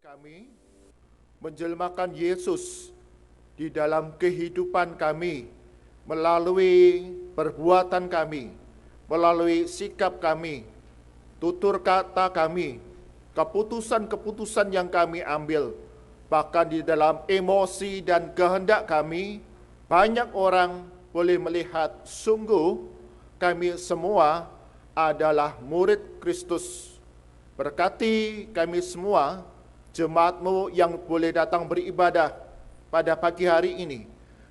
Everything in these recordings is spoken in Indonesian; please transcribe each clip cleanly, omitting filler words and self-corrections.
Kami menjelmakan Yesus di dalam kehidupan kami melalui perbuatan kami, melalui sikap kami, tutur kata kami, keputusan-keputusan yang kami ambil, bahkan di dalam emosi dan kehendak kami. Banyak orang boleh melihat sungguh kami semua adalah murid Kristus. Berkati kami semua, jemaat-Mu yang boleh datang beribadah pada pagi hari ini,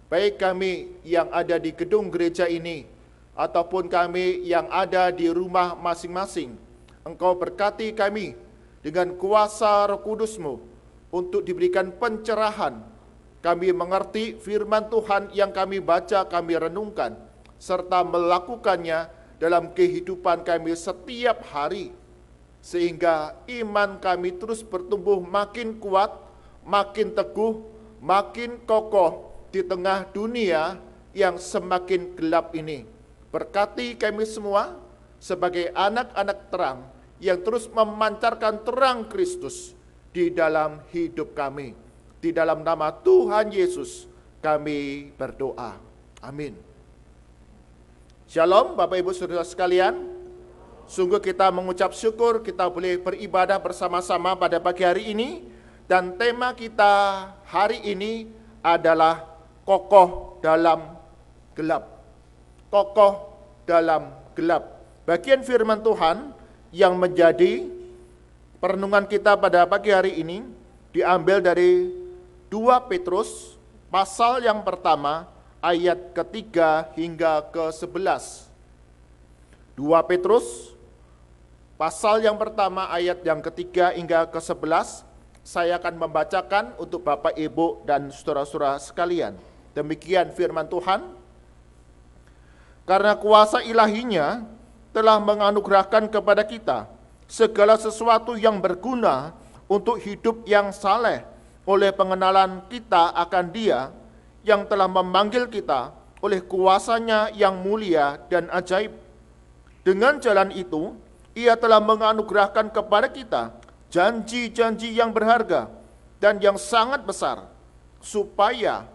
baik kami yang ada di gedung gereja ini ataupun kami yang ada di rumah masing-masing. Engkau berkati kami dengan kuasa Roh Kudus-Mu untuk diberikan pencerahan. Kami mengerti firman Tuhan yang kami baca, kami renungkan, serta melakukannya dalam kehidupan kami setiap hari, sehingga iman kami terus bertumbuh makin kuat, makin teguh, makin kokoh di tengah dunia yang semakin gelap ini. Berkati kami semua sebagai anak-anak terang yang terus memancarkan terang Kristus di dalam hidup kami. Di dalam nama Tuhan Yesus kami berdoa. Amin. Shalom Bapak Ibu Saudara sekalian. Sungguh kita mengucap syukur kita boleh beribadah bersama-sama pada pagi hari ini. Dan tema kita hari ini adalah kokoh dalam gelap. Kokoh dalam gelap. Bagian firman Tuhan yang menjadi perenungan kita pada pagi hari ini diambil dari 2 Petrus pasal yang pertama ayat ketiga hingga ke-11. 2 Petrus pasal yang pertama ayat yang ketiga hingga ke-11, saya akan membacakan untuk Bapak, Ibu, dan saudara-saudara sekalian. Demikian firman Tuhan. Karena kuasa ilahinya telah menganugerahkan kepada kita segala sesuatu yang berguna untuk hidup yang saleh oleh pengenalan kita akan Dia yang telah memanggil kita oleh kuasanya yang mulia dan ajaib. Dengan jalan itu, Ia telah menganugerahkan kepada kita janji-janji yang berharga dan yang sangat besar, supaya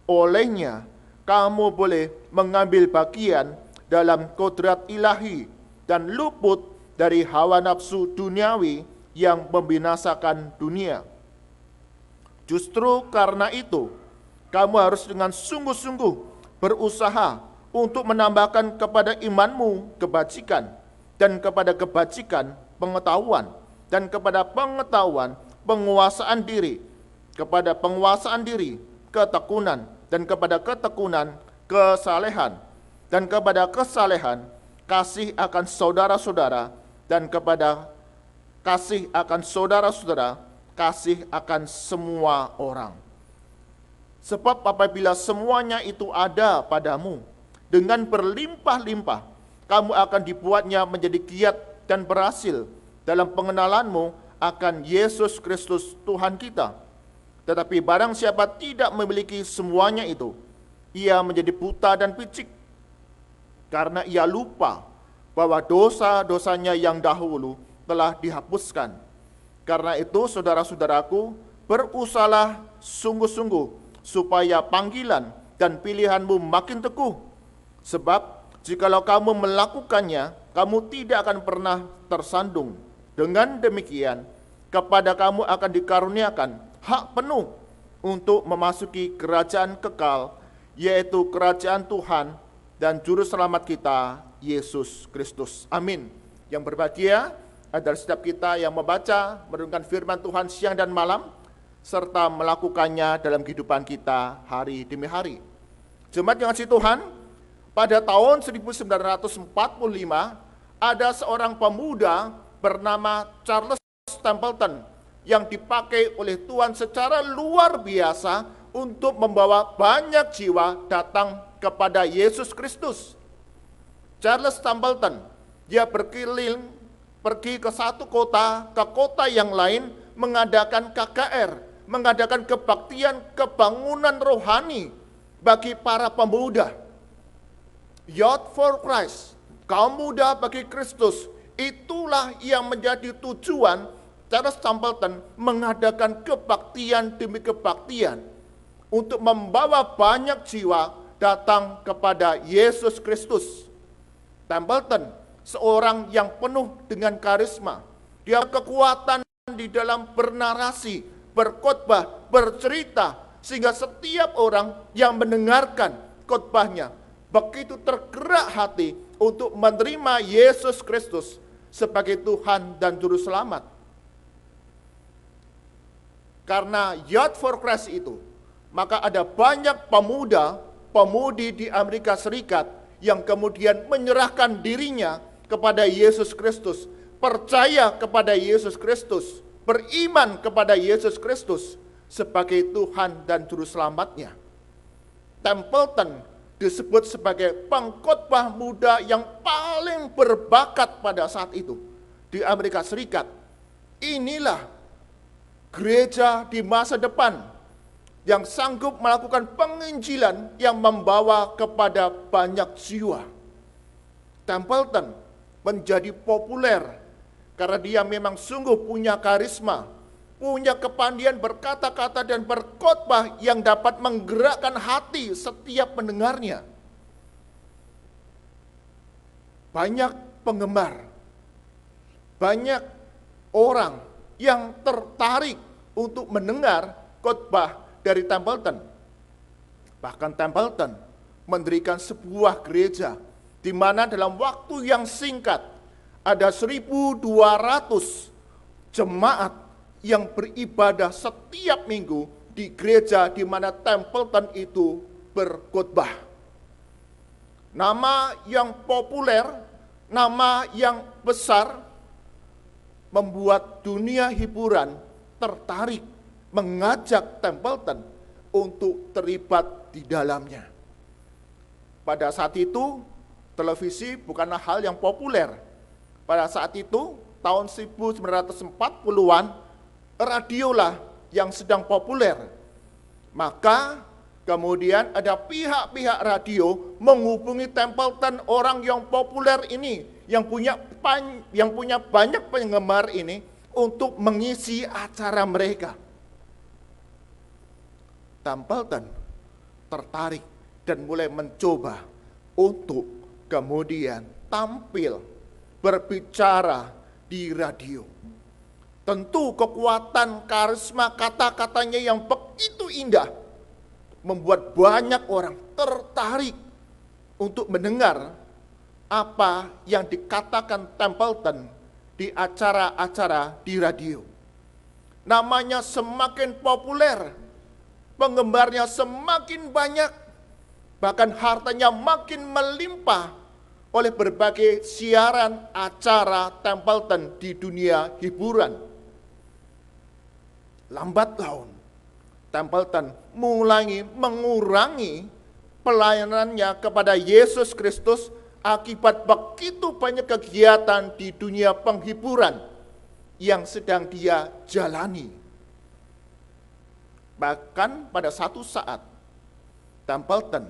olehnya kamu boleh mengambil bagian dalam kodrat ilahi dan luput dari hawa nafsu duniawi yang membinasakan dunia. Justru karena itu, kamu harus dengan sungguh-sungguh berusaha untuk menambahkan kepada imanmu kebajikan, dan kepada kebajikan pengetahuan, dan kepada pengetahuan penguasaan diri, kepada penguasaan diri ketekunan, dan kepada ketekunan kesalehan, dan kepada kesalehan kasih akan saudara-saudara, dan kepada kasih akan saudara-saudara kasih akan semua orang. Sebab apabila semuanya itu ada padamu dengan berlimpah-limpah, kamu akan dibuatnya menjadi giat dan berhasil dalam pengenalanmu akan Yesus Kristus Tuhan kita. Tetapi barang siapa tidak memiliki semuanya itu, ia menjadi buta dan picik, karena ia lupa bahwa dosa-dosanya yang dahulu telah dihapuskan. Karena itu saudara-saudaraku, berusahalah sungguh-sungguh supaya panggilan dan pilihanmu makin teguh. Sebab jikalau kamu melakukannya, kamu tidak akan pernah tersandung. Dengan demikian, kepada kamu akan dikaruniakan hak penuh untuk memasuki kerajaan kekal, yaitu kerajaan Tuhan dan Juru Selamat kita, Yesus Kristus. Amin. Yang berbahagia adalah setiap kita yang membaca, merenungkan firman Tuhan siang dan malam, serta melakukannya dalam kehidupan kita hari demi hari. Jemaat yang kasih Tuhan, pada tahun 1945, ada seorang pemuda bernama Charles Stapleton yang dipakai oleh Tuhan secara luar biasa untuk membawa banyak jiwa datang kepada Yesus Kristus. Charles Stapleton, dia berkeliling, pergi ke satu kota, ke kota yang lain, mengadakan KKR, mengadakan kebaktian, kebangunan rohani bagi para pemuda. Youth for Christ, kaum muda bagi Kristus, itulah yang menjadi tujuan Charles Templeton mengadakan kebaktian demi kebaktian untuk membawa banyak jiwa datang kepada Yesus Kristus. Templeton seorang yang penuh dengan karisma. Dia kekuatan di dalam bernarasi, berkhotbah, bercerita, sehingga setiap orang yang mendengarkan khotbahnya begitu tergerak hati untuk menerima Yesus Kristus sebagai Tuhan dan Juru Selamat. Karena Youth for Christ itu, maka ada banyak pemudi di Amerika Serikat yang kemudian menyerahkan dirinya kepada Yesus Kristus, percaya kepada Yesus Kristus, beriman kepada Yesus Kristus sebagai Tuhan dan Juru Selamatnya. Templeton disebut sebagai pengkhotbah muda yang paling berbakat pada saat itu di Amerika Serikat. Inilah gereja di masa depan yang sanggup melakukan penginjilan yang membawa kepada banyak jiwa. Templeton menjadi populer karena dia memang sungguh punya karisma, punya kepandaian berkata-kata dan berkhotbah yang dapat menggerakkan hati setiap pendengarnya. Banyak penggemar, banyak orang yang tertarik untuk mendengar khotbah dari Templeton. Bahkan Templeton mendirikan sebuah gereja di mana dalam waktu yang singkat ada 1.200 jemaat yang beribadah setiap minggu di gereja di mana Templeton itu berkhotbah. Nama yang populer, nama yang besar, membuat dunia hiburan tertarik mengajak Templeton untuk terlibat di dalamnya. Pada saat itu, televisi bukanlah hal yang populer. Pada saat itu, tahun 1940-an, radiolah yang sedang populer. Maka kemudian ada pihak-pihak radio menghubungi Templeton, orang yang populer ini, yang punya banyak penggemar ini, untuk mengisi acara mereka. Templeton tertarik dan mulai mencoba untuk kemudian tampil berbicara di radio. Tentu kekuatan karisma kata-katanya yang begitu indah membuat banyak orang tertarik untuk mendengar apa yang dikatakan Templeton di acara-acara di radio. Namanya semakin populer, penggemarnya semakin banyak, bahkan hartanya makin melimpah oleh berbagai siaran acara Templeton di dunia hiburan. Lambat laun, Templeton mulai mengurangi pelayanannya kepada Yesus Kristus akibat begitu banyak kegiatan di dunia penghiburan yang sedang dia jalani. Bahkan pada satu saat, Templeton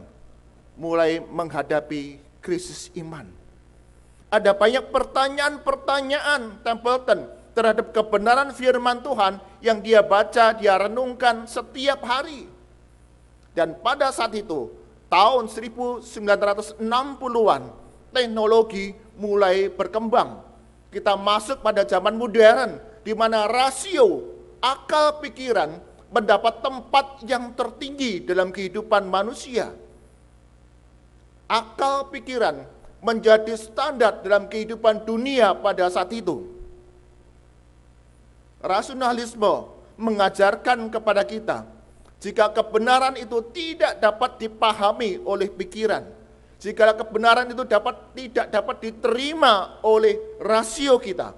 mulai menghadapi krisis iman. Ada banyak pertanyaan-pertanyaan Templeton terhadap kebenaran firman Tuhan yang dia baca, dia renungkan setiap hari. Dan pada saat itu, tahun 1960-an, teknologi mulai berkembang. Kita masuk pada zaman modern, di mana rasio akal pikiran mendapat tempat yang tertinggi dalam kehidupan manusia. Akal pikiran menjadi standar dalam kehidupan dunia pada saat itu. Rasionalisme mengajarkan kepada kita, jika kebenaran itu tidak dapat dipahami oleh pikiran, jika kebenaran itu tidak dapat diterima oleh rasio kita,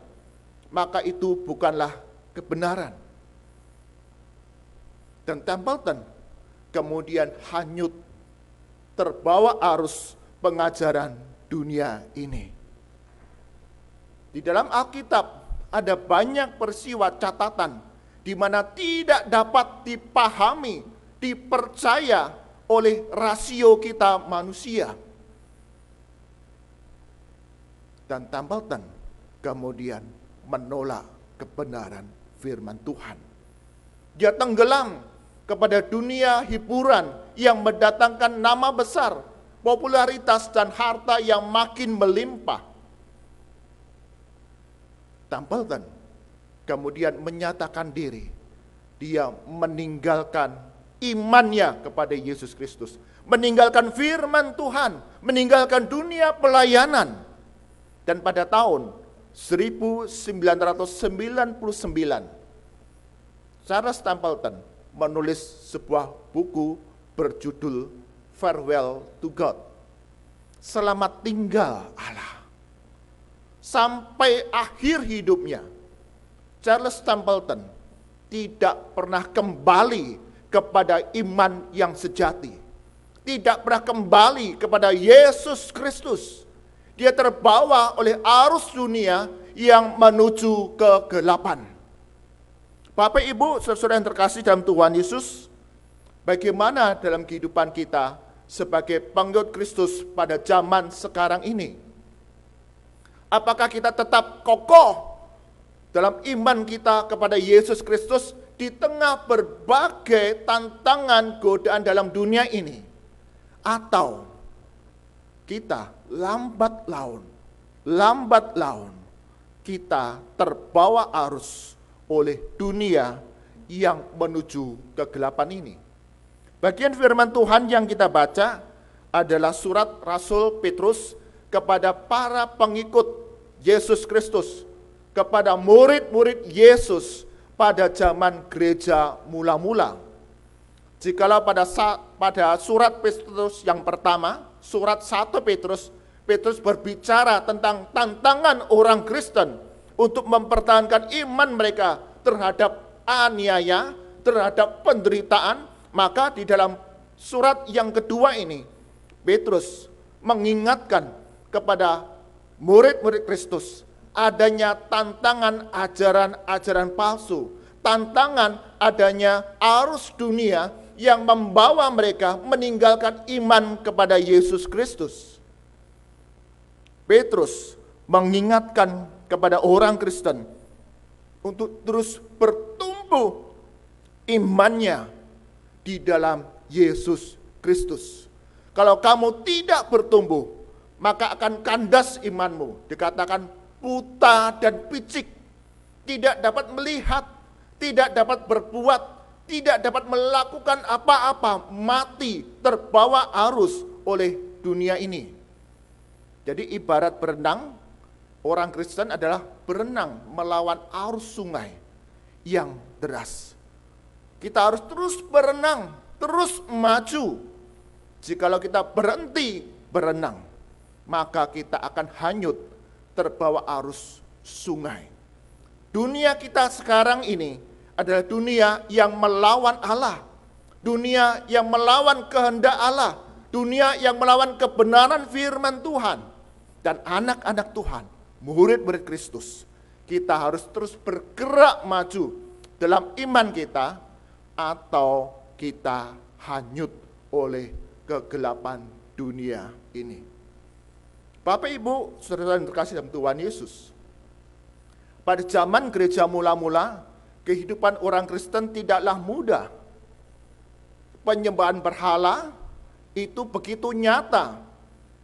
maka itu bukanlah kebenaran. Dan Templeton kemudian hanyut terbawa arus pengajaran dunia ini. Di dalam Alkitab ada banyak peristiwa catatan di mana tidak dapat dipahami, dipercaya oleh rasio kita manusia. Dan Templeton kemudian menolak kebenaran firman Tuhan. Dia tenggelam kepada dunia hiburan yang mendatangkan nama besar, popularitas, dan harta yang makin melimpah. Templeton kemudian menyatakan diri. Dia meninggalkan imannya kepada Yesus Kristus, meninggalkan firman Tuhan, meninggalkan dunia pelayanan. Dan pada tahun 1999, Charles Templeton menulis sebuah buku berjudul Farewell to God. Selamat tinggal Allah. Sampai akhir hidupnya, Charles Templeton tidak pernah kembali kepada iman yang sejati. Tidak pernah kembali kepada Yesus Kristus. Dia terbawa oleh arus dunia yang menuju kegelapan. Bapak Ibu, saudara yang terkasih dalam Tuhan Yesus, bagaimana dalam kehidupan kita sebagai pengikut Kristus pada zaman sekarang ini? Apakah kita tetap kokoh dalam iman kita kepada Yesus Kristus di tengah berbagai tantangan godaan dalam dunia ini? Atau kita lambat laun kita terbawa arus oleh dunia yang menuju kegelapan ini? Bagian firman Tuhan yang kita baca adalah surat Rasul Petrus kepada para pengikut Yesus Kristus, kepada murid-murid Yesus pada zaman gereja mula-mula. Jikalau pada surat Petrus yang pertama, surat 1 Petrus, Petrus berbicara tentang tantangan orang Kristen untuk mempertahankan iman mereka terhadap aniaya, terhadap penderitaan. Maka di dalam surat yang kedua ini, Petrus mengingatkan kepada murid-murid Kristus adanya tantangan ajaran-ajaran palsu, tantangan adanya arus dunia yang membawa mereka meninggalkan iman kepada Yesus Kristus. Petrus mengingatkan kepada orang Kristen untuk terus bertumbuh imannya di dalam Yesus Kristus. Kalau kamu tidak bertumbuh, maka akan kandas imanmu. Dikatakan buta dan picik, tidak dapat melihat, tidak dapat berbuat, tidak dapat melakukan apa-apa, mati terbawa arus oleh dunia ini. Jadi ibarat berenang, orang Kristen adalah berenang melawan arus sungai yang deras. Kita harus terus berenang, terus maju. Jikalau kita berhenti berenang, maka kita akan hanyut terbawa arus sungai. Dunia kita sekarang ini adalah dunia yang melawan Allah, dunia yang melawan kehendak Allah, dunia yang melawan kebenaran firman Tuhan. Dan anak-anak Tuhan, murid-murid Kristus, kita harus terus bergerak maju dalam iman kita, atau kita hanyut oleh kegelapan dunia ini. Bapak Ibu, saudara yang terkasih dalam Tuhan Yesus, pada zaman gereja mula-mula, kehidupan orang Kristen tidaklah mudah. Penyembahan berhala itu begitu nyata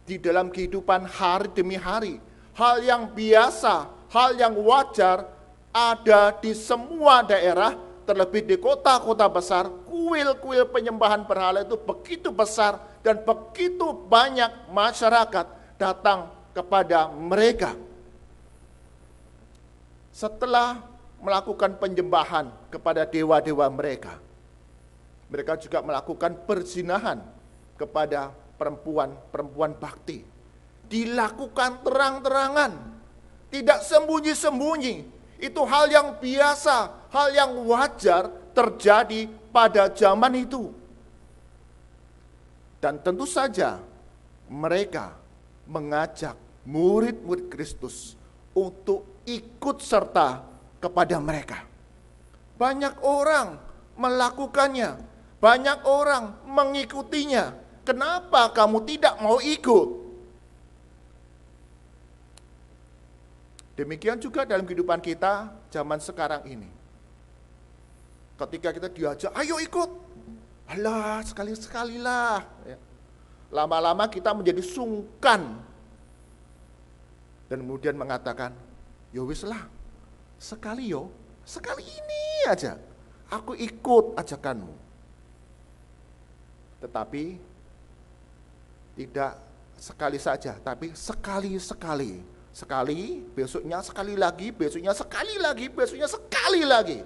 di dalam kehidupan hari demi hari. Hal yang biasa, hal yang wajar ada di semua daerah, terlebih di kota-kota besar. Kuil-kuil penyembahan berhala itu begitu besar dan begitu banyak masyarakat datang kepada mereka. Setelah melakukan penyembahan kepada dewa-dewa mereka, mereka juga melakukan perzinahan kepada perempuan-perempuan bakti. Dilakukan terang-terangan, tidak sembunyi-sembunyi. Itu hal yang biasa, hal yang wajar terjadi pada zaman itu. Dan tentu saja mereka mengajak murid-murid Kristus untuk ikut serta kepada mereka. Banyak orang melakukannya, banyak orang mengikutinya. Kenapa kamu tidak mau ikut? Demikian juga dalam kehidupan kita zaman sekarang ini. Ketika kita diajak, ayo ikut. Alah, sekali-sekali lah. Ya. Lama-lama kita menjadi sungkan. Dan kemudian mengatakan, ya wis lah, sekali ini aja. Aku ikut ajakanmu. Tetapi tidak sekali saja, tapi sekali-sekali. Sekali, besoknya sekali lagi, besoknya sekali lagi, besoknya sekali lagi.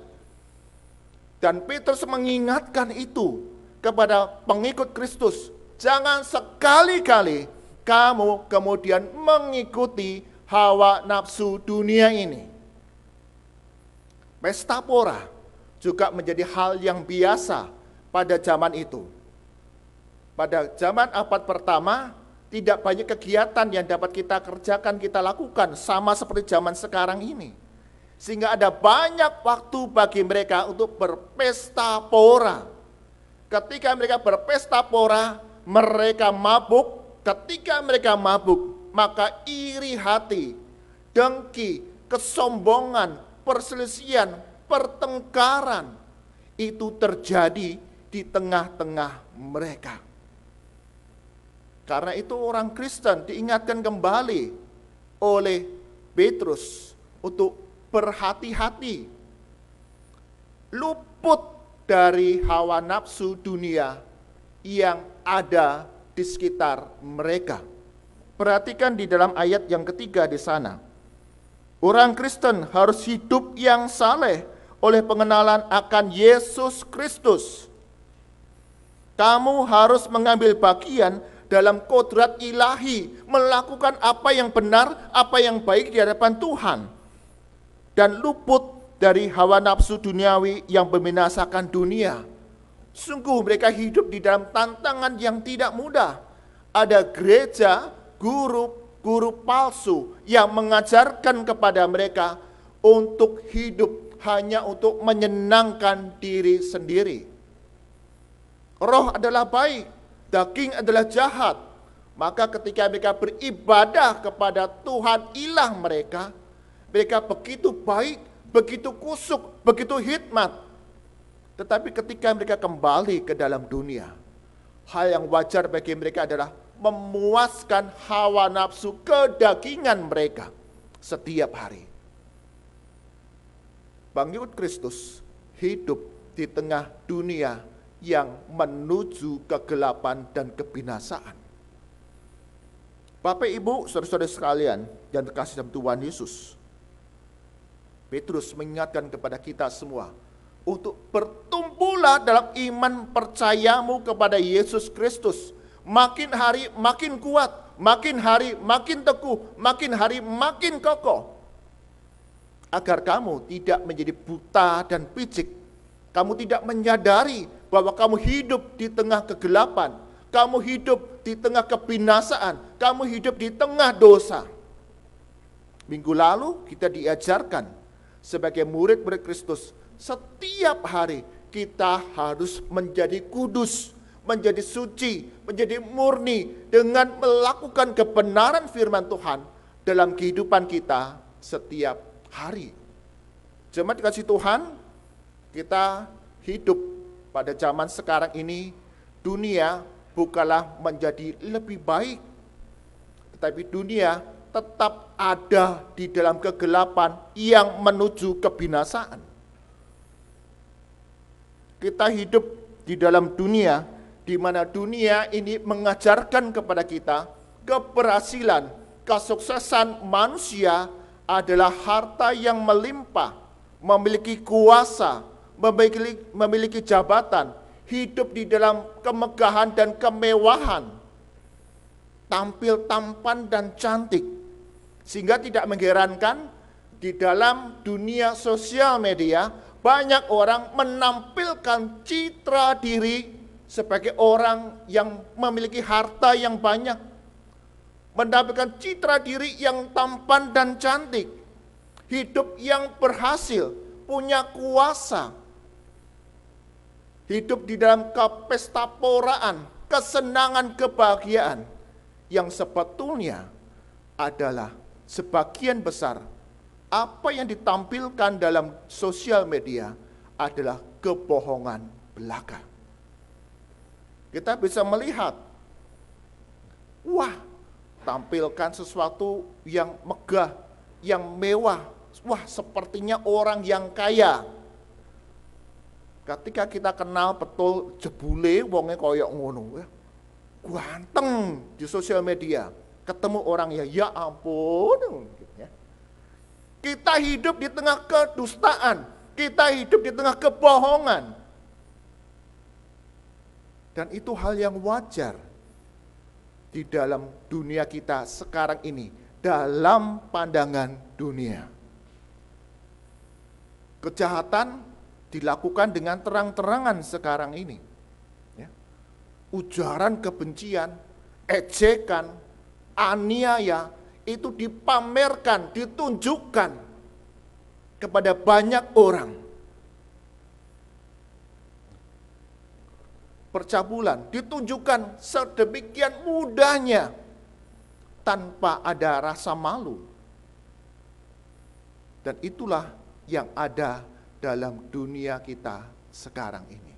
Dan Petrus mengingatkan itu kepada pengikut Kristus. Jangan sekali-kali kamu kemudian mengikuti hawa nafsu dunia ini. Pesta pora juga menjadi hal yang biasa pada zaman itu. Pada zaman abad pertama, tidak banyak kegiatan yang dapat kita kerjakan, kita lakukan, sama seperti zaman sekarang ini. Sehingga ada banyak waktu bagi mereka untuk berpesta pora. Ketika mereka berpesta pora, mereka mabuk. Ketika mereka mabuk, maka iri hati, dengki, kesombongan, perselisihan, pertengkaran itu terjadi di tengah-tengah mereka. Karena itu orang Kristen diingatkan kembali oleh Petrus untuk berhati-hati, luput dari hawa nafsu dunia yang ada di sekitar mereka. Perhatikan di dalam ayat yang ketiga di sana. Orang Kristen harus hidup yang saleh oleh pengenalan akan Yesus Kristus. Kamu harus mengambil bagian dalam kodrat ilahi, melakukan apa yang benar, apa yang baik di hadapan Tuhan, dan luput dari hawa nafsu duniawi yang membinasakan dunia. Sungguh mereka hidup di dalam tantangan yang tidak mudah. Ada gereja, guru palsu yang mengajarkan kepada mereka untuk hidup hanya untuk menyenangkan diri sendiri. Roh adalah baik, daging adalah jahat. Maka ketika mereka beribadah kepada Tuhan ilah mereka, mereka begitu baik, begitu kusuk, begitu hikmat. Tetapi ketika mereka kembali ke dalam dunia, hal yang wajar bagi mereka adalah memuaskan hawa nafsu kedagingan mereka setiap hari. Pengikut Kristus hidup di tengah dunia yang menuju kegelapan dan kebinasaan. Bapak, Ibu, saudara-saudara sekalian yang terkasih dalam Tuhan Yesus, Petrus mengingatkan kepada kita semua untuk bertumbuhlah dalam iman percayamu kepada Yesus Kristus. Makin hari makin kuat, makin hari makin teguh, makin hari makin kokoh. Agar kamu tidak menjadi buta dan picik. Kamu tidak menyadari bahwa kamu hidup di tengah kegelapan, kamu hidup di tengah kebinasaan, kamu hidup di tengah dosa. Minggu lalu kita diajarkan sebagai murid-murid Kristus, setiap hari kita harus menjadi kudus, menjadi suci, menjadi murni dengan melakukan kebenaran firman Tuhan dalam kehidupan kita setiap hari. Jemaat dikasih Tuhan, kita hidup pada zaman sekarang ini, dunia bukanlah menjadi lebih baik, tetapi dunia tetap ada di dalam kegelapan yang menuju kebinasaan. Kita hidup di dalam dunia di mana dunia ini mengajarkan kepada kita keberhasilan, kesuksesan manusia adalah harta yang melimpah, memiliki kuasa, memiliki jabatan, hidup di dalam kemegahan dan kemewahan, tampil tampan dan cantik. Sehingga tidak mengherankan di dalam dunia sosial media banyak orang menampilkan citra diri sebagai orang yang memiliki harta yang banyak, menampilkan citra diri yang tampan dan cantik, hidup yang berhasil, punya kuasa, hidup di dalam kepestaporaan, kesenangan, kebahagiaan yang sebetulnya adalah sebagian besar apa yang ditampilkan dalam sosial media adalah kebohongan belaka. Kita bisa melihat, wah, tampilkan sesuatu yang megah, yang mewah, wah sepertinya orang yang kaya. Ketika kita kenal betul jebule wonge koyok ngono, ya, ganteng di sosial media, ketemu orang ya ampun. Kita hidup di tengah kedustaan, kita hidup di tengah kebohongan. Dan itu hal yang wajar di dalam dunia kita sekarang ini, dalam pandangan dunia. Kejahatan dilakukan dengan terang-terangan sekarang ini. Ya. Ujaran kebencian, ejekan, aniaya, itu dipamerkan, ditunjukkan kepada banyak orang. Percabulan ditunjukkan sedemikian mudahnya tanpa ada rasa malu. Dan itulah yang ada dalam dunia kita sekarang ini.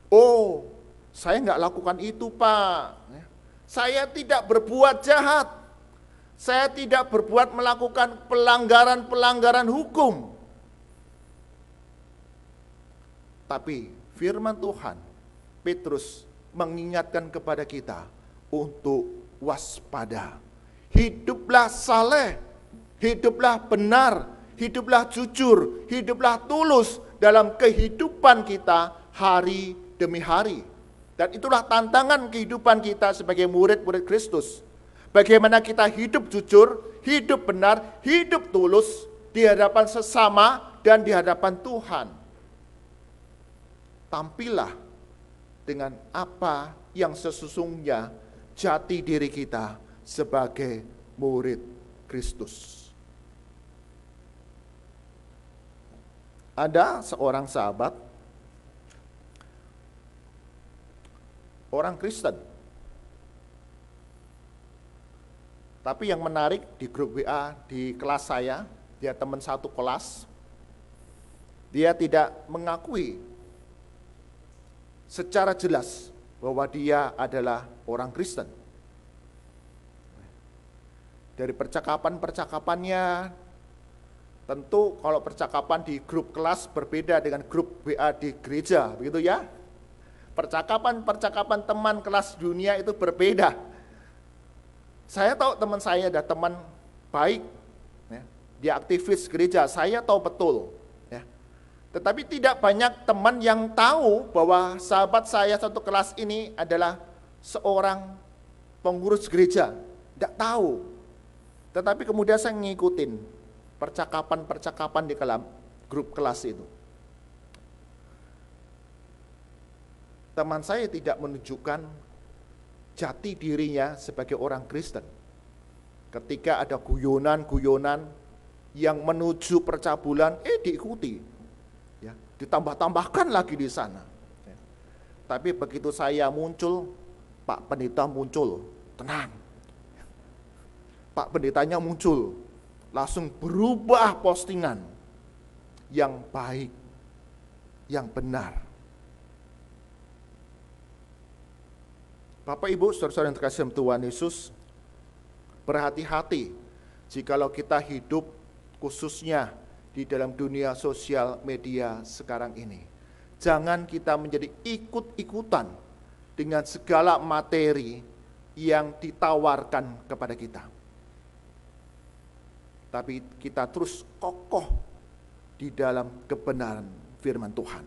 Oh, saya nggak lakukan itu, Pak. Saya tidak berbuat jahat. Saya tidak berbuat melakukan pelanggaran-pelanggaran hukum. Tapi firman Tuhan, Petrus mengingatkan kepada kita untuk waspada. Hiduplah saleh, hiduplah benar, hiduplah jujur, hiduplah tulus dalam kehidupan kita hari demi hari. Dan itulah tantangan kehidupan kita sebagai murid-murid Kristus. Bagaimana kita hidup jujur, hidup benar, hidup tulus di hadapan sesama dan di hadapan Tuhan. Tampillah dengan apa yang sesungguhnya jati diri kita sebagai murid Kristus. Ada seorang sahabat, orang Kristen. Tapi yang menarik di grup WA di kelas saya, dia teman satu kelas, dia tidak mengakui secara jelas bahwa dia adalah orang Kristen. Dari percakapan-percakapannya, tentu kalau percakapan di grup kelas berbeda dengan grup WA di gereja, begitu ya. Percakapan-percakapan teman kelas dunia itu berbeda. Saya tahu teman saya ada teman baik, ya, dia aktivis gereja, saya tahu betul. Ya. Tetapi tidak banyak teman yang tahu bahwa sahabat saya satu kelas ini adalah seorang pengurus gereja, tidak tahu. Tetapi kemudian saya ngikutin percakapan-percakapan di dalam grup kelas itu. Teman saya tidak menunjukkan jati dirinya sebagai orang Kristen. Ketika ada guyonan-guyonan yang menuju percabulan, diikuti. Ya, ditambah-tambahkan lagi di sana. Ya. Tapi begitu saya muncul, Pak Pendeta muncul, tenang. Pak Pendetanya muncul, langsung berubah postingan yang baik, yang benar. Bapak Ibu, saudara-saudara yang terkasih Tuhan Yesus, berhati-hati jikalau kita hidup khususnya di dalam dunia sosial media sekarang ini. Jangan kita menjadi ikut-ikutan dengan segala materi yang ditawarkan kepada kita. Tapi kita terus kokoh di dalam kebenaran firman Tuhan.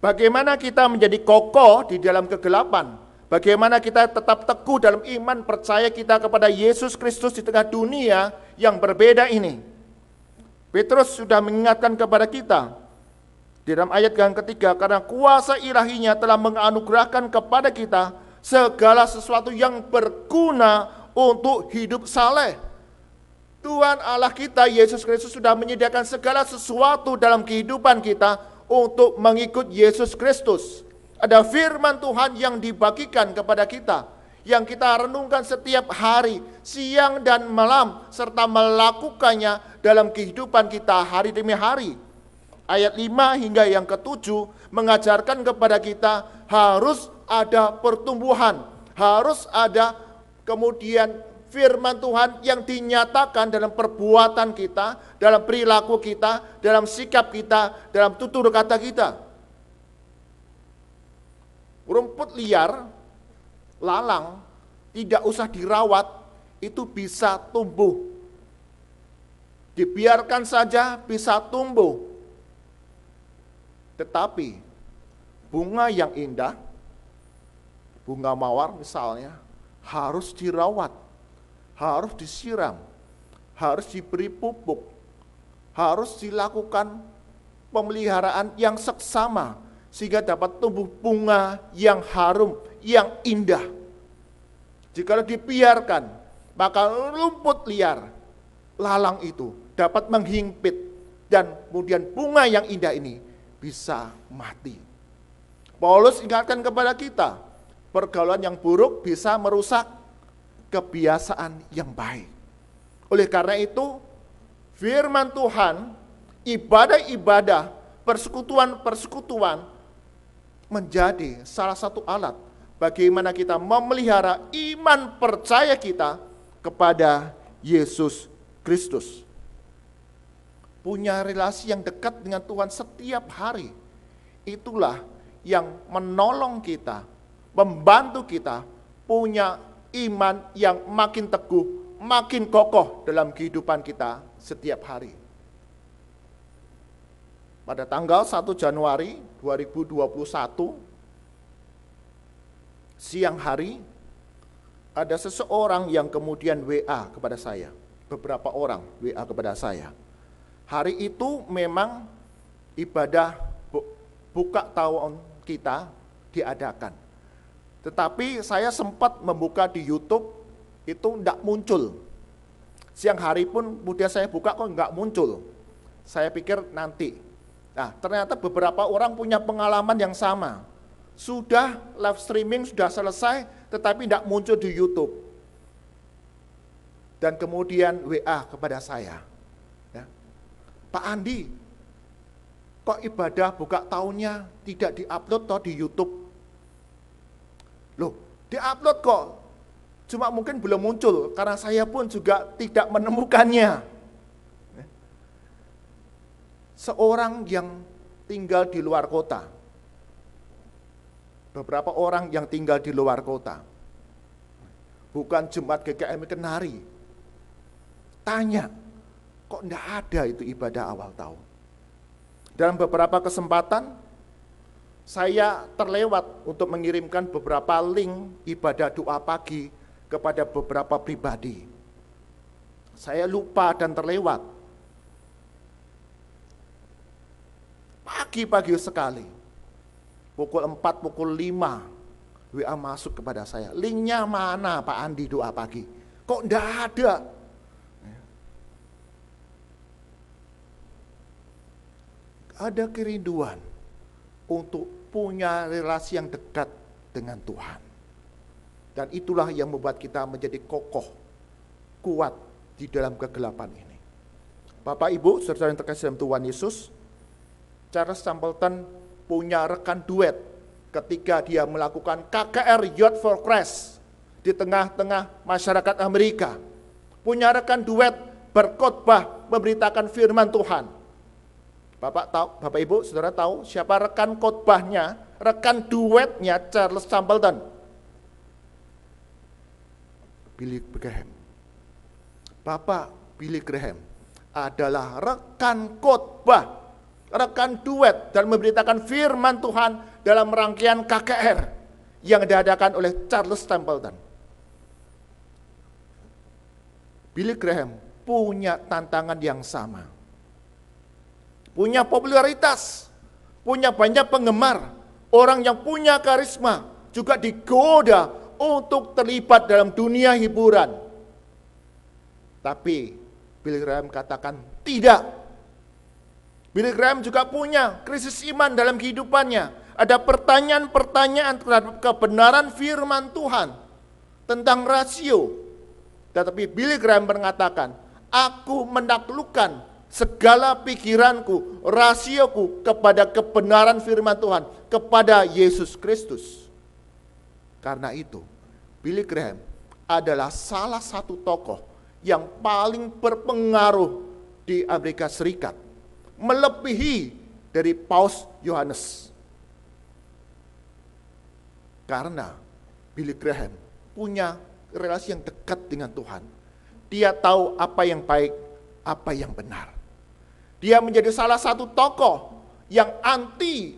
Bagaimana kita menjadi kokoh di dalam kegelapan? Bagaimana kita tetap teguh dalam iman percaya kita kepada Yesus Kristus di tengah dunia yang berbeda ini? Petrus sudah mengingatkan kepada kita di dalam ayat yang ketiga, karena kuasa ilahinya telah menganugerahkan kepada kita segala sesuatu yang berguna untuk hidup saleh. Tuhan Allah kita, Yesus Kristus sudah menyediakan segala sesuatu dalam kehidupan kita untuk mengikut Yesus Kristus. Ada firman Tuhan yang dibagikan kepada kita, yang kita renungkan setiap hari, siang dan malam, serta melakukannya dalam kehidupan kita hari demi hari. Ayat 5 hingga yang ke-7 mengajarkan kepada kita harus ada pertumbuhan, harus ada kemudian firman Tuhan yang dinyatakan dalam perbuatan kita, dalam perilaku kita, dalam sikap kita, dalam tutur kata kita. Rumput liar, lalang, tidak usah dirawat, itu bisa tumbuh. Dibiarkan saja bisa tumbuh. Tetapi bunga yang indah, bunga mawar misalnya, harus dirawat, harus disiram, harus diberi pupuk, harus dilakukan pemeliharaan yang seksama sehingga dapat tumbuh bunga yang harum, yang indah. Jika dibiarkan, maka rumput liar, lalang itu dapat menghimpit dan kemudian bunga yang indah ini bisa mati. Paulus ingatkan kepada kita, pergaulan yang buruk bisa merusak kebiasaan yang baik. Oleh karena itu, firman Tuhan, ibadah-ibadah, persekutuan-persekutuan menjadi salah satu alat bagaimana kita memelihara iman percaya kita kepada Yesus Kristus. Punya relasi yang dekat dengan Tuhan setiap hari. Itulah yang menolong kita, membantu kita punya iman yang makin teguh, makin kokoh dalam kehidupan kita setiap hari. Pada tanggal 1 Januari 2021, siang hari, ada seseorang yang kemudian WA kepada saya. Beberapa orang WA kepada saya. Hari itu memang ibadah buka tahun kita diadakan. Tetapi saya sempat membuka di YouTube, itu tidak muncul. Siang hari pun kemudian saya buka kok enggak muncul. Saya pikir nanti. Nah, ternyata beberapa orang punya pengalaman yang sama. Sudah live streaming, sudah selesai, tetapi tidak muncul di YouTube. Dan kemudian WA kepada saya. Ya. Pak Andi, kok ibadah buka tahunnya tidak diupload toh di YouTube? Loh, diupload kok. Cuma mungkin belum muncul, karena saya pun juga tidak menemukannya. Seorang yang tinggal di luar kota, beberapa orang yang tinggal di luar kota, bukan jemaat GKM Kenari, tanya, kok enggak ada itu ibadah awal tahun? Dalam beberapa kesempatan, saya terlewat untuk mengirimkan beberapa link ibadah doa pagi kepada beberapa pribadi. Saya lupa dan terlewat. Pagi-pagi sekali, pukul 4, pukul 5, WA masuk kepada saya. Linknya mana Pak Andi doa pagi? Kok enggak ada? Ada kerinduan untuk punya relasi yang dekat dengan Tuhan. Dan itulah yang membuat kita menjadi kokoh, kuat di dalam kegelapan ini. Bapak, Ibu, saudara yang terkasih dalam Tuhan Yesus, Charles Stapleton punya rekan duet ketika dia melakukan KKR Youth for Christ di tengah-tengah masyarakat Amerika. Punya rekan duet berkhotbah memberitakan firman Tuhan. Bapak tahu, Bapak Ibu, saudara tahu siapa rekan khotbahnya, rekan duetnya Charles Stapleton? Billy Graham. Bapak Billy Graham adalah rekan khotbah, rekan duet dan memberitakan firman Tuhan dalam rangkaian KKR yang diadakan oleh Charles Stapleton. Billy Graham punya tantangan yang sama. Punya popularitas, punya banyak penggemar, orang yang punya karisma, juga digoda untuk terlibat dalam dunia hiburan. Tapi Billy Graham katakan tidak. Billy Graham juga punya krisis iman dalam kehidupannya. Ada pertanyaan-pertanyaan terhadap kebenaran firman Tuhan. tentang rasio. Tetapi Billy Graham mengatakan, aku menaklukkan segala pikiranku, rasioku kepada kebenaran firman Tuhan, kepada Yesus Kristus. Karena itu, Billy Graham adalah salah satu tokoh yang paling berpengaruh di Amerika Serikat, melebihi dari Paus Yohanes. Karena Billy Graham punya relasi yang dekat dengan Tuhan. Dia tahu apa yang baik, apa yang benar. Dia menjadi salah satu tokoh yang anti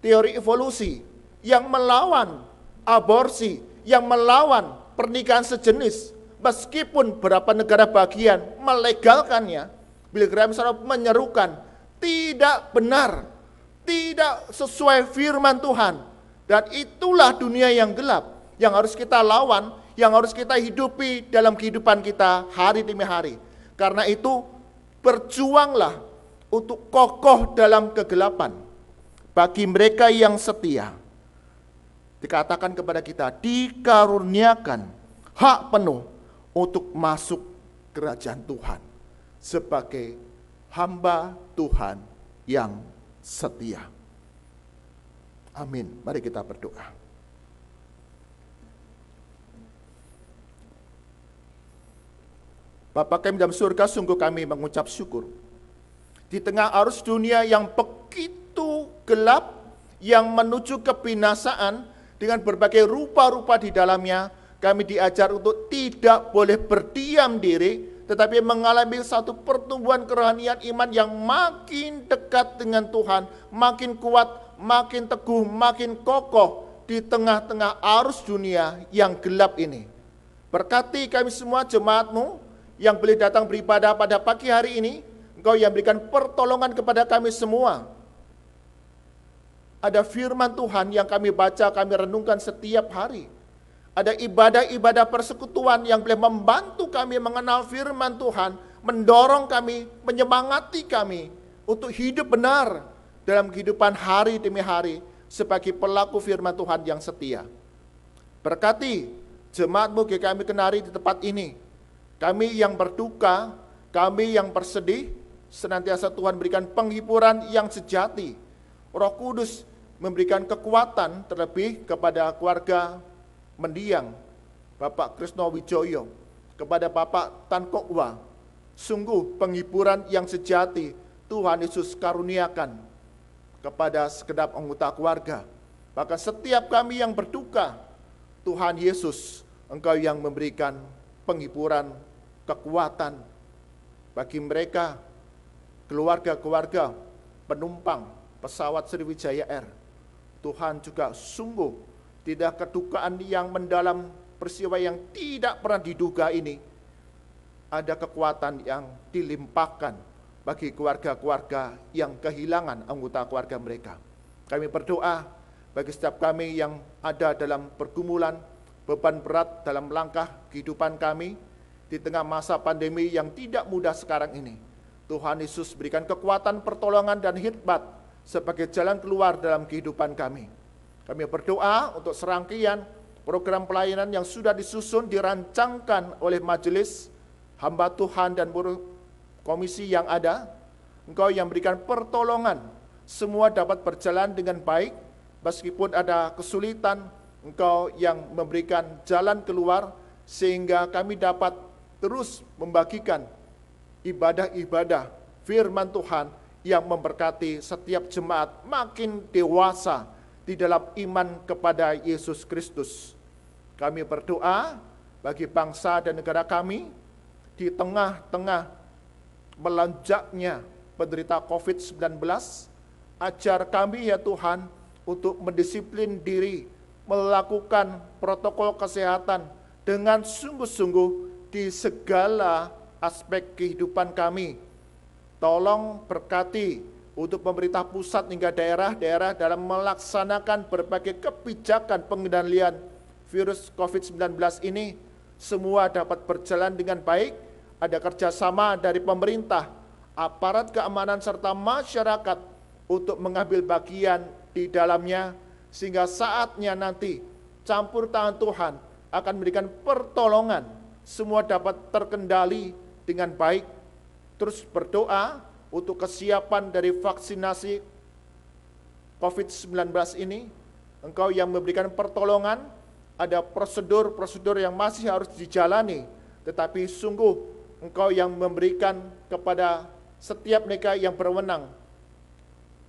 teori evolusi, yang melawan aborsi, yang melawan pernikahan sejenis. Meskipun beberapa negara bagian melegalkannya, Billy Graham selalu menyerukan, tidak benar, tidak sesuai firman Tuhan. Dan itulah dunia yang gelap, yang harus kita lawan, yang harus kita hidupi dalam kehidupan kita hari demi hari. Karena itu, berjuanglah untuk kokoh dalam kegelapan. Bagi mereka yang setia, dikatakan kepada kita, dikaruniakan hak penuh untuk masuk kerajaan Tuhan sebagai hamba Tuhan yang setia. Amin. Mari kita berdoa. Bapa kami dalam surga, sungguh kami mengucap syukur. Di tengah arus dunia yang begitu gelap, yang menuju kebinasaan dengan berbagai rupa-rupa di dalamnya, kami diajar untuk tidak boleh berdiam diri, tetapi mengalami satu pertumbuhan kerohanian iman yang makin dekat dengan Tuhan, makin kuat, makin teguh, makin kokoh di tengah-tengah arus dunia yang gelap ini. Berkati kami semua jemaat-Mu yang boleh datang beribadah pada pagi hari ini, Engkau yang berikan pertolongan kepada kami semua. Ada firman Tuhan yang kami baca, kami renungkan setiap hari. Ada ibadah-ibadah persekutuan yang boleh membantu kami mengenal firman Tuhan, mendorong kami, menyemangati kami untuk hidup benar dalam kehidupan hari demi hari sebagai pelaku firman Tuhan yang setia. Berkati jemaat-Mu yang kami kenari di tempat ini. Kami yang berduka, kami yang bersedih, senantiasa Tuhan berikan penghiburan yang sejati. Roh Kudus memberikan kekuatan terlebih kepada keluarga mendiang Bapak Krisno Wijoyo, kepada Bapak Tan Kokwa. Sungguh penghiburan yang sejati Tuhan Yesus karuniakan kepada segenap anggota keluarga. Bahkan setiap kami yang berduka, Tuhan Yesus, Engkau yang memberikan penghiburan, kekuatan bagi mereka, keluarga-keluarga penumpang pesawat Sriwijaya Air. Tuhan juga sungguh tidak kedukaan yang mendalam peristiwa yang tidak pernah diduga ini. Ada kekuatan yang dilimpahkan bagi keluarga-keluarga yang kehilangan anggota keluarga mereka. Kami berdoa bagi setiap kami yang ada dalam pergumulan, beban berat dalam langkah kehidupan kami, di tengah masa pandemi yang tidak mudah sekarang ini. Tuhan Yesus berikan kekuatan, pertolongan, dan hikmat sebagai jalan keluar dalam kehidupan kami. Kami berdoa untuk serangkaian program pelayanan yang sudah disusun, dirancangkan oleh majelis, hamba Tuhan, dan komisi yang ada. Engkau yang berikan pertolongan, semua dapat berjalan dengan baik, meskipun ada kesulitan, Engkau yang memberikan jalan keluar, sehingga kami dapat terus membagikan ibadah-ibadah firman Tuhan yang memberkati setiap jemaat makin dewasa di dalam iman kepada Yesus Kristus. Kami berdoa bagi bangsa dan negara kami di tengah-tengah melonjaknya penderita COVID-19. Ajar kami ya Tuhan untuk mendisiplin diri, melakukan protokol kesehatan dengan sungguh-sungguh di segala aspek kehidupan kami. Tolong berkati untuk pemerintah pusat hingga daerah-daerah dalam melaksanakan berbagai kebijakan pengendalian virus COVID-19 ini, semua dapat berjalan dengan baik. Ada kerjasama dari pemerintah, aparat keamanan, serta masyarakat untuk mengambil bagian di dalamnya, sehingga saatnya nanti campur tangan Tuhan akan memberikan pertolongan, semua dapat terkendali dengan baik. Terus berdoa untuk kesiapan dari vaksinasi COVID-19 ini. Engkau yang memberikan pertolongan, ada prosedur-prosedur yang masih harus dijalani, tetapi sungguh Engkau yang memberikan kepada setiap mereka yang berwenang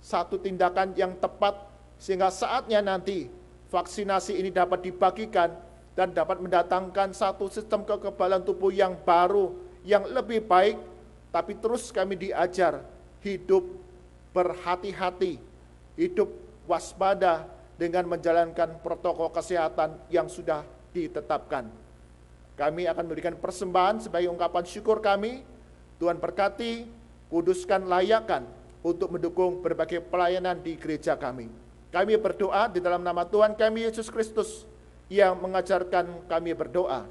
satu tindakan yang tepat, sehingga saatnya nanti vaksinasi ini dapat dibagikan dan dapat mendatangkan satu sistem kekebalan tubuh yang baru, yang lebih baik. Tapi terus kami diajar hidup berhati-hati, hidup waspada dengan menjalankan protokol kesehatan yang sudah ditetapkan. Kami akan memberikan persembahan sebagai ungkapan syukur kami. Tuhan berkati, kuduskan, layakkan untuk mendukung berbagai pelayanan di gereja kami. Kami berdoa di dalam nama Tuhan kami Yesus Kristus yang mengajarkan kami berdoa.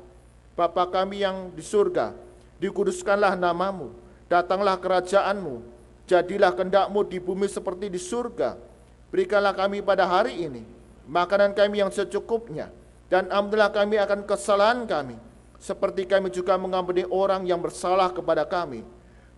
Bapa kami yang di surga, dikuduskanlah namamu, datanglah kerajaanmu, jadilah kehendak-Mu di bumi seperti di surga. Berikanlah kami pada hari ini makanan kami yang secukupnya, dan ampunilah kami akan kesalahan kami, seperti kami juga mengampuni orang yang bersalah kepada kami.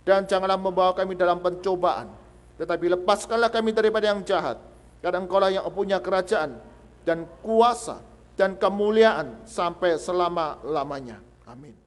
Dan janganlah membawa kami dalam pencobaan, tetapi lepaskanlah kami daripada yang jahat. Karena Engkaulah yang punya kerajaan dan kuasa dan kemuliaan sampai selama-lamanya. Amin.